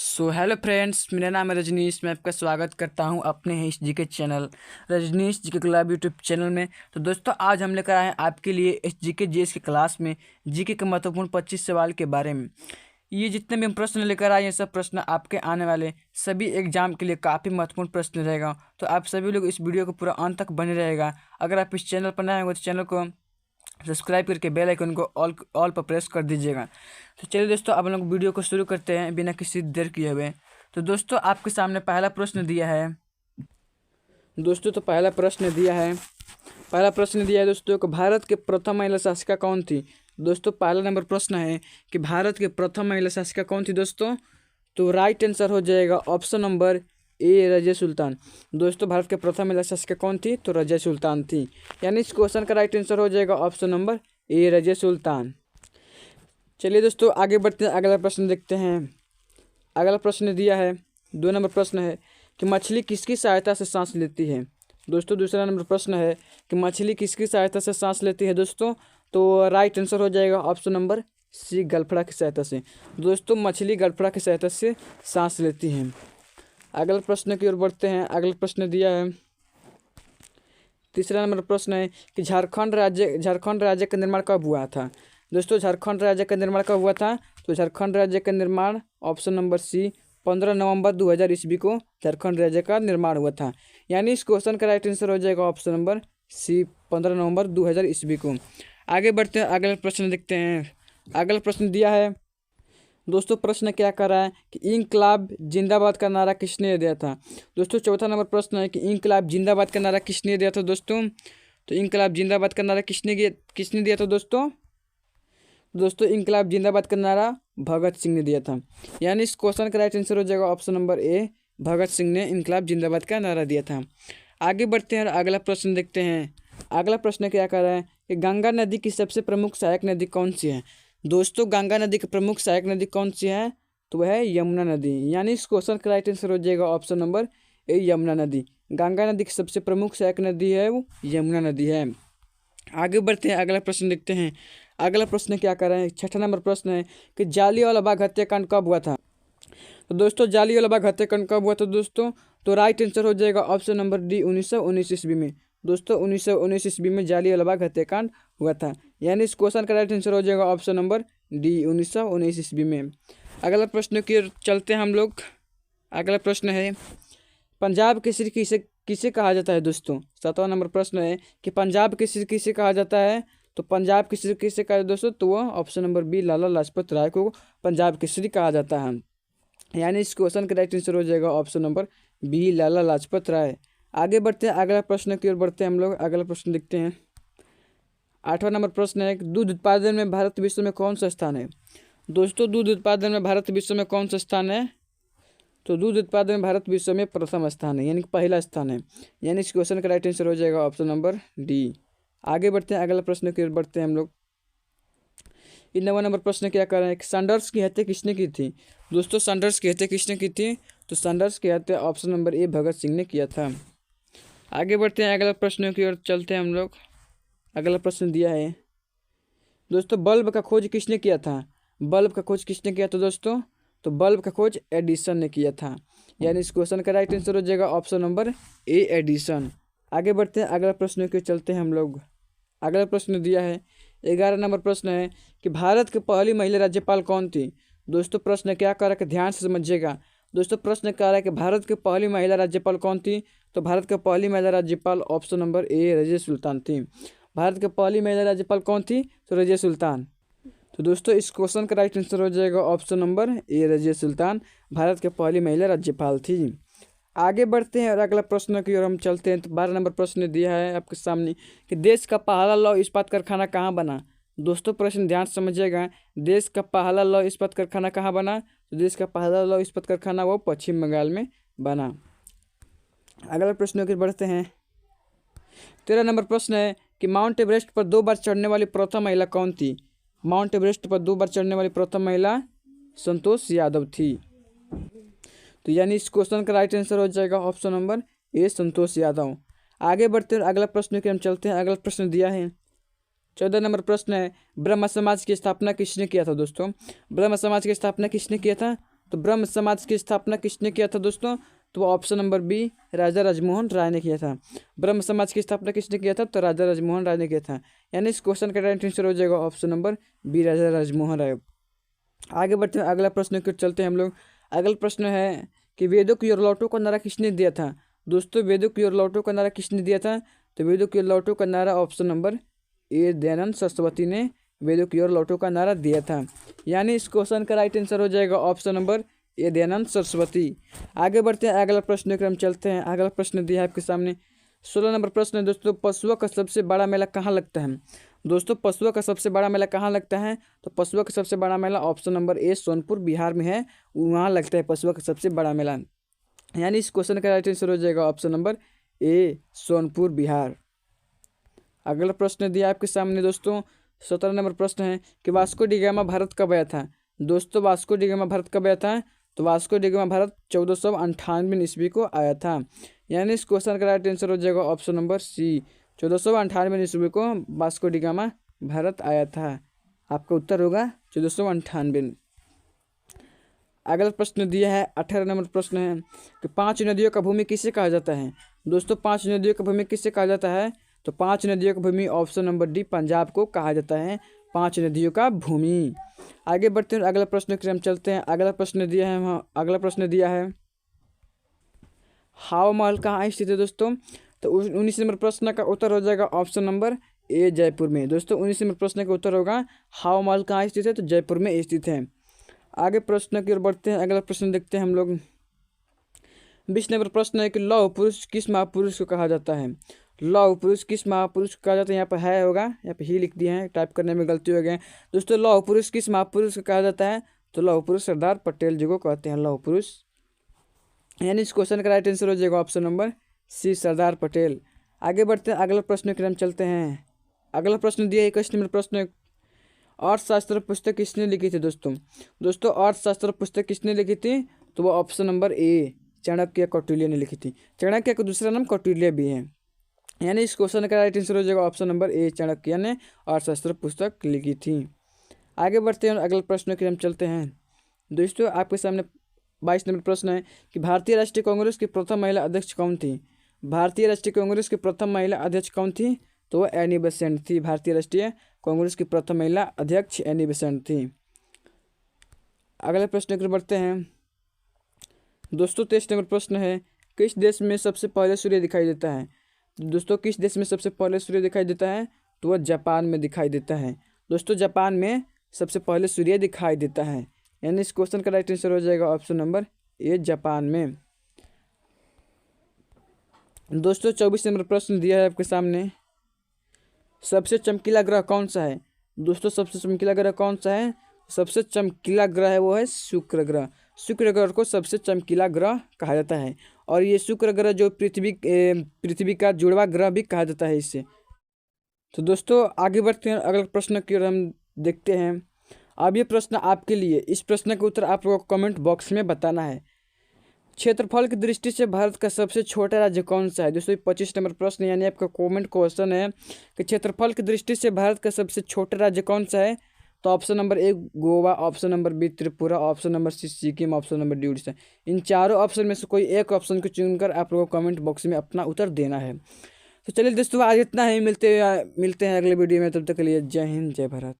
Hello friends, मेरा नाम है रजनीश। मैं आपका स्वागत करता हूं अपने ही इस GK channel Rajnish GK club YouTube channel में। तो दोस्तों, आज हम लेकर आए हैं आपके लिए इस जीके जीएस की क्लास में जीके के महत्वपूर्ण 25 सवाल के बारे में। ये जितने भी हम प्रश्न लेकर आए हैं, सब प्रश्न आपके आने वाले सभी एग्जाम के लिए काफ़ी महत्वपूर्ण प्रश्न रहेगा। तो आप सभी लोग इस वीडियो को पूरा अंत तक बने रहेगा। अगर आप इस चैनल पर नए होंगे तो चैनल को सब्सक्राइब करके बेल आइकन को ऑल पर प्रेस कर दीजिएगा। तो चलिए दोस्तों, अब हम लोग वीडियो को शुरू करते हैं बिना किसी देर किए हुए। तो दोस्तों, आपके सामने पहला प्रश्न दिया है। दोस्तों, तो पहला प्रश्न दिया है दोस्तों कि भारत के प्रथम महिला शासिका कौन थी। दोस्तों, पहला नंबर प्रश्न है कि भारत के प्रथम महिला शासिका कौन थी दोस्तों। तो राइट आंसर हो जाएगा ऑप्शन नंबर ए, रजिया सुल्तान। दोस्तों, भारत के प्रथम महिला शासिका कौन थी, तो रजिया सुल्तान थी। यानी इस क्वेश्चन का राइट आंसर हो जाएगा ऑप्शन नंबर ए, रजिया सुल्तान। चलिए दोस्तों, आगे बढ़ते हैं, अगला प्रश्न देखते हैं। अगला प्रश्न दिया है, 2 नंबर प्रश्न है कि मछली किसकी सहायता से सांस लेती है। दोस्तों, दूसरा नंबर प्रश्न है कि मछली किसकी सहायता से सांस लेती है दोस्तों। तो राइट आंसर हो जाएगा ऑप्शन नंबर सी, गलफड़ा की सहायता से। दोस्तों, मछली गलफड़ा की सहायता से सांस लेती हैं। अगले प्रश्न की ओर बढ़ते हैं। अगला प्रश्न दिया है, तीसरा नंबर प्रश्न है कि झारखंड राज्य का निर्माण कब हुआ था। दोस्तों, झारखंड राज्य का निर्माण कब हुआ था। तो झारखंड राज्य का निर्माण ऑप्शन नंबर सी, 15 नवंबर 2000 ईस्वी को झारखंड राज्य का निर्माण हुआ था। यानी इस क्वेश्चन का राइट आंसर हो जाएगा ऑप्शन नंबर सी, 15 नवंबर 2000 ईस्वी को। आगे बढ़ते हैं, अगला प्रश्न देखते हैं। अगला प्रश्न दिया है दोस्तों, प्रश्न क्या कर रहा है कि इंकलाब जिंदाबाद का नारा किसने दिया था। दोस्तों, चौथा नंबर प्रश्न है कि इंकलाब जिंदाबाद का नारा किसने दिया था दोस्तों। तो इंकलाब जिंदाबाद का नारा किसने दिया था दोस्तों। दोस्तों, इंकलाब जिंदाबाद का नारा भगत सिंह ने दिया था। यानी इस क्वेश्चन का राइट आंसर हो जाएगा ऑप्शन नंबर ए, भगत सिंह ने इंकलाब जिंदाबाद का नारा दिया था। आगे बढ़ते हैं और अगला प्रश्न देखते हैं। अगला प्रश्न क्या कर रहा है कि गंगा नदी की सबसे प्रमुख सहायक नदी कौन सी है। दोस्तों, गंगा नदी की प्रमुख सहायक नदी कौन सी है, तो वह है यमुना नदी। यानी इस क्वेश्चन का राइट आंसर हो जाएगा ऑप्शन नंबर ए, यमुना नदी। गंगा नदी की सबसे प्रमुख सहायक नदी है वो यमुना नदी है। आगे बढ़ते हैं, अगला प्रश्न देखते हैं। अगला प्रश्न क्या कर रहे हैं, छठा नंबर प्रश्न है कि जालियांवाला बाग हत्याकांड कब हुआ था। तो दोस्तों, जालियांवाला बाग हत्याकांड कब हुआ था दोस्तों। तो राइट आंसर हो जाएगा ऑप्शन नंबर डी, 1919 ईस्वी में। दोस्तों, 1919 ईस्वी में जालियांवाला बाग हत्याकांड हुआ था। यानी इस क्वेश्चन का राइट आंसर हो जाएगा ऑप्शन नंबर डी, 1919 ईस्वी में। अगला प्रश्न की ओर चलते हैं हम लोग। अगला प्रश्न है पंजाब केसरी किसे किसे कहा जाता है दोस्तों। 7वां नंबर प्रश्न है कि पंजाब केसरी किसे कहा जाता है। तो पंजाब केसरी किसे कहा जाता है दोस्तों, तो वह option number B, Lala Lajpat Rai को पंजाब केसरी कहा जाता है। यानी इस क्वेश्चन का राइट आंसर हो जाएगा option number B, Lala Lajpat Rai. आगे बढ़ते हैं, अगला प्रश्न की ओर बढ़ते हैं हम लोग। अगला प्रश्न देखते हैं। 8वां नंबर प्रश्न है दूध उत्पादन में भारत विश्व में कौन सा स्थान है। दोस्तों, दूध उत्पादन में भारत विश्व में कौन सा स्थान है। तो दूध उत्पादन में भारत विश्व में प्रथम स्थान है, यानी पहला स्थान है। यानी इस क्वेश्चन का राइट आंसर हो जाएगा ऑप्शन नंबर डी। आगे बढ़ते हैं, अगला प्रश्न की ओर बढ़ते हैं हम लोग। 9वां नंबर प्रश्न क्या कर रहे हैं कि सैंडर्स की हत्या किसने की थी। दोस्तों, सैंडर्स की हत्या किसने की थी। तो सैंडर्स की हत्या ऑप्शन नंबर ए, भगत सिंह ने किया था। आगे बढ़ते हैं, अगला प्रश्न की ओर चलते हैं हम लोग। अगला प्रश्न दिया है दोस्तों, बल्ब का खोज किसने किया था। बल्ब का खोज किसने किया था दोस्तों। तो बल्ब का खोज एडिसन ने किया था। यानी इस क्वेश्चन का राइट आंसर हो जाएगा ऑप्शन नंबर ए, एडिसन। आगे बढ़ते हैं, अगला प्रश्न के चलते हैं हम लोग। अगला प्रश्न दिया है 11 नंबर प्रश्न है कि भारत की पहली महिला राज्यपाल कौन थी। दोस्तों, प्रश्न क्या कर रहा है कि ध्यान से समझिएगा। दोस्तों, प्रश्न कह रहा है कि भारत की पहली महिला राज्यपाल कौन थी। तो भारत की पहली महिला राज्यपाल ऑप्शन नंबर ए, रजिया सुल्तान थी। भारत की पहली महिला राज्यपाल कौन थी, तो रजिया सुल्तान। तो दोस्तों, इस क्वेश्चन का राइट आंसर हो जाएगा ऑप्शन नंबर ए, रजिया सुल्तान भारत के पहली महिला राज्यपाल थी। आगे बढ़ते हैं और अगला प्रश्न की ओर हम चलते हैं। तो 12 नंबर प्रश्न दिया है आपके सामने कि देश का पहला लौह इस्पात कारखाना कहाँ बना। दोस्तों, प्रश्न ध्यान से समझिएगा। देश का पहला लौह इस्पात कारखाना कहाँ बना। तो देश का पहला लौह इस्पात कारखाना वो पश्चिम बंगाल में बना। अगला प्रश्न की ओर बढ़ते हैं। 13 नंबर प्रश्न है कि माउंट एवरेस्ट पर 2 बार चढ़ने वाली प्रथम महिला कौन थी। माउंट एवरेस्ट पर 2 बार चढ़ने वाली प्रथम महिला संतोष यादव थी। तो यानी इस क्वेश्चन का राइट आंसर हो जाएगा ऑप्शन नंबर ए, संतोष यादव। आगे बढ़ते हैं, अगला प्रश्न के हम चलते हैं। अगला प्रश्न दिया है 14 नंबर प्रश्न है ब्रह्म समाज की स्थापना किसने किया था दोस्तों। ब्रह्म समाज की स्थापना किसने किया था। तो ब्रह्म समाज की स्थापना किसने किया था दोस्तों? तो ऑप्शन नंबर बी राजा राजमोहन राय ने किया था। ब्रह्म समाज की स्थापना किसने किया था? तो राजा राजमोहन राय ने किया था। यानी इस क्वेश्चन का राइट आंसर हो जाएगा ऑप्शन नंबर बी राजा राजमोहन राय। आगे बढ़ते हैं, अगला प्रश्न की चलते हैं हम लोग। अगला प्रश्न है कि वेदों की ओर लौटो का नारा किसने दिया था? दोस्तों वेदों की ओर लौटो का नारा किसने दिया था? तो वेदों की ओर लौटो का नारा ऑप्शन नंबर ए दयानंद सरस्वती ने वेदों की ओर लौटो का नारा दिया था। यानी इस क्वेश्चन का राइट आंसर हो जाएगा ऑप्शन नंबर ए दयानंद सरस्वती। आगे बढ़ते हैं, अगला प्रश्न क्रम चलते हैं। अगला प्रश्न दिया है आपके सामने 16 नंबर प्रश्न है दोस्तों, पशुओं का सबसे बड़ा मेला कहाँ लगता है? दोस्तों पशुओं का सबसे बड़ा मेला कहाँ लगता है? तो पशुओं का सबसे बड़ा मेला option number A Sonpur Bihar में है, वहाँ लगता है पशुओं का सबसे बड़ा मेला। यानी इस क्वेश्चन का राइट आंसर हो जाएगा option number A Sonpur Bihar. अगला प्रश्न दिया आपके सामने दोस्तों 17 नंबर प्रश्न है कि वास्को डी गामा भारत कब आया था? दोस्तों वास्को डी गामा भारत कब आया था? तो वास्को डी गामा भारत 1498 ईस्वी को आया था। यानी इस क्वेश्चन का राइट आंसर हो जाएगा ऑप्शन नंबर सी 1498 ईस्वी को वास्को डी गामा भारत आया था। आपका उत्तर होगा 1498। अगला प्रश्न दिया है 18 नंबर प्रश्न है कि 5 नदियों का भूमि किसे कहा जाता है? दोस्तों 5 नदियों का भूमि किसे कहा जाता है? तो 5 नदियों का भूमि ऑप्शन नंबर डी पंजाब को कहा जाता है 5 नदियों का भूमि। आगे बढ़ते हैं, अगला प्रश्न की हम चलते हैं। अगला प्रश्न दिया है हवा महल कहाँ स्थित है दोस्तों? तो 19 नंबर प्रश्न का उत्तर हो जाएगा ऑप्शन नंबर ए जयपुर में। दोस्तों 19 नंबर प्रश्न का उत्तर होगा हवा महल कहाँ स्थित है? तो जयपुर में स्थित है। आगे प्रश्न की ओर बढ़ते हैं, अगला प्रश्न देखते हैं हम लोग। 20 नंबर प्रश्न है कि लौह पुरुष किस महापुरुष को कहा जाता है? लौह पुरुष किस महापुरुष को कहा जाता है? यहाँ पर है होगा, यहाँ पे ही लिख दिए हैं, टाइप करने में गलती हो गई है दोस्तों। लौह पुरुष किस महापुरुष को कहा जाता है? तो लौह पुरुष सरदार पटेल जी को कहते हैं लौह पुरुष। यानी इस क्वेश्चन का राइट आंसर हो जाएगा ऑप्शन नंबर सी सरदार पटेल। आगे बढ़ते हैं, अगला प्रश्न की हम चलते हैं। अगला प्रश्न दिया 21 नंबर प्रश्न, अर्थशास्त्र पुस्तक किसने लिखी थी दोस्तों अर्थशास्त्र पुस्तक किसने लिखी थी? तो वो ऑप्शन नंबर ए चाणक्य कौटिल्य ने लिखी थी। चाणक्य का दूसरा नाम कौटिल्य भी है। यानी इस क्वेश्चन का राइट आंसर हो जाएगा ऑप्शन नंबर ए चाणक्य ने अर्थशास्त्र पुस्तक लिखी थी। आगे बढ़ते हैं, अगले प्रश्न की हम चलते हैं दोस्तों। आपके सामने 22 नंबर प्रश्न है कि भारतीय राष्ट्रीय कांग्रेस की प्रथम महिला अध्यक्ष कौन थी? भारतीय राष्ट्रीय कांग्रेस की प्रथम महिला अध्यक्ष कौन थी? तो वो एनी बेसेंट थी। भारतीय राष्ट्रीय कांग्रेस की प्रथम महिला अध्यक्ष एनी बेसेंट थी। अगले प्रश्न की बढ़ते हैं दोस्तों। 23 नंबर प्रश्न है किस देश में सबसे पहले सूर्य दिखाई देता है? दोस्तों किस देश में सबसे पहले सूर्य दिखाई देता है? तो वह जापान में दिखाई देता है। दोस्तों जापान में सबसे पहले सूर्य दिखाई देता है। यानी इस क्वेश्चन का राइट आंसर हो जाएगा ऑप्शन नंबर ए जापान में। दोस्तों 24 नंबर प्रश्न दिया है आपके सामने, सबसे चमकीला ग्रह कौन सा है? दोस्तों सबसे चमकीला ग्रह कौन सा है? सबसे चमकीला ग्रह है वो है शुक्र ग्रह। शुक्र ग्रह को सबसे चमकीला ग्रह कहा जाता है। और ये शुक्र ग्रह जो पृथ्वी का जुड़वा ग्रह भी कहा जाता है इससे। तो दोस्तों आगे बढ़ते हैं, अगले प्रश्न की ओर हम देखते हैं। अब ये प्रश्न आपके लिए, इस प्रश्न का उत्तर आप लोगों को कमेंट बॉक्स में बताना है। क्षेत्रफल की दृष्टि से भारत का सबसे छोटा राज्य कौन सा है? दोस्तों 25 नंबर प्रश्न यानी आपका कमेंट क्वेश्चन है कि क्षेत्रफल की दृष्टि से भारत का सबसे छोटा राज्य कौन सा है? तो option number A Goa, option number B Tripura, option number C Sikkim, option number D Orissa. इन चारों ऑप्शन में से कोई एक ऑप्शन को चुनकर आप लोगों को कमेंट बॉक्स में अपना उत्तर देना है। तो चलिए दोस्तों आज इतना ही, मिलते हैं अगले वीडियो में, तब तक के लिए जय हिंद जय भारत।